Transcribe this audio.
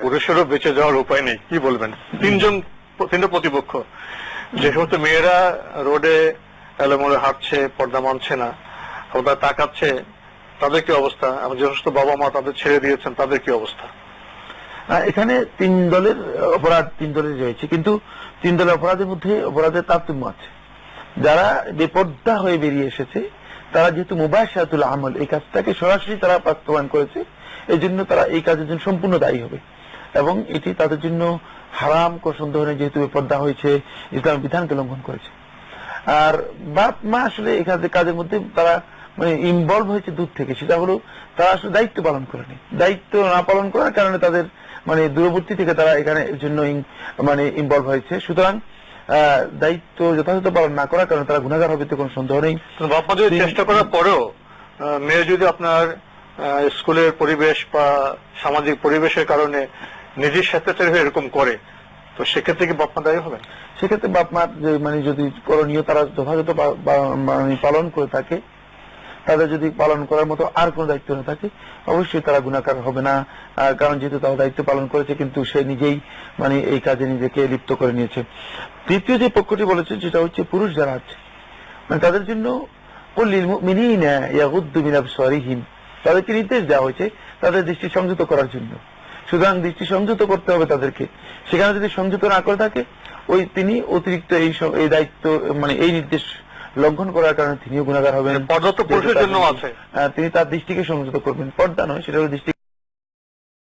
পুরুষেরও বেঁচে যাওয়ার উপায় নেই, কি বলবেন? তিনটা প্রতিপক্ষ, যে সমস্ত মেয়েরা রোডে এলোমেলো হাঁটছে, পর্দা মানছে না, ওরা তাকাচ্ছে, তাদের কি অবস্থা? এবং যে সমস্ত বাবা মা তাদের ছেড়ে দিয়েছেন, তাদের কি অবস্থা? এখানে তিন দলের অপরাধ তিন দলের রয়েছে, কিন্তু তিন দলের অপরাধের মধ্যে অপরাধের তারতম্য আছে। যারা বেপর্দা হয়ে বেরিয়ে এসেছে, তারা যেহেতু মুবাশশারাতুল আমল এই কাজটাকে সরাসরি তারা বাস্তবায়ন করেছে, এই জন্য তারা এই কাজের জন্য সম্পূর্ণ দায়ী হবে এবং এটি তাদের জন্য হারাম সন্দেহ নেই, যেহেতু বেপর্দা হয়েছে, ইসলামের বিধানকে লঙ্ঘন করেছে। আর বাপ মা আসলে এই কাজের মধ্যে তারা মানে ইনভলভ হয়েছে দূর থেকে, সেটা হলো তারা আসলে দায়িত্ব পালন করেনি। দায়িত্ব না পালন করার কারণে তাদের মানে দূরবর্তী থেকে তারা এখানে এর জন্য মানে ইনভলভ হয়েছে। সুতরাং দায়িত্ব যথাযথ পালন না করার কারণে তারা গুনাহগার হবে, তো কোনো সন্দেহ নেই। বাবা যদি চেষ্টা করার পরেও মেয়ে যদি আপনার স্কুলের পরিবেশ বা সামাজিক পরিবেশের কারণে নিজের স্বেচ্ছাচারী হয়ে এরকম করে, তো সেক্ষেত্রে কি বাপ মা দায়ী হবেন? সেক্ষেত্রে বাপ মা মানে যদি করণীয় তারা যথাযথ পালন করে থাকে, তাদের যদি পালন করার মতো আর কোন দায়িত্ব না থাকে, অবশ্যই তারা গুনাহগার হবে না। কারণ যেহেতু তারা দায়িত্ব পালন করেছে, কিন্তু সে নিজেই মানে এই কাজে নিজেকে লিপ্ত করে নিয়েছে। তৃতীয় যে পক্ষটি বলেছে, যেটা হচ্ছে পুরুষ যারা আছে, মানে তাদের জন্য তাদেরকে নির্দেশ দেওয়া হয়েছে তাদের দৃষ্টি সংযত করার জন্য। সুতরাং দৃষ্টি সংযত করতে হবে তাদেরকে। সেখানে যদি সংযত না করে থাকে, ওই তিনি অতিরিক্ত এই দায়িত্ব মানে এই নির্দেশ লঙ্ঘন করার কারণে তিনিও গুনাহগার হবেন। পর্দা তো পুরুষের জন্য আছে, তিনি তার দৃষ্টিকে সংযত করবেন, পর্দা নয়, সেটা হলো দৃষ্টি।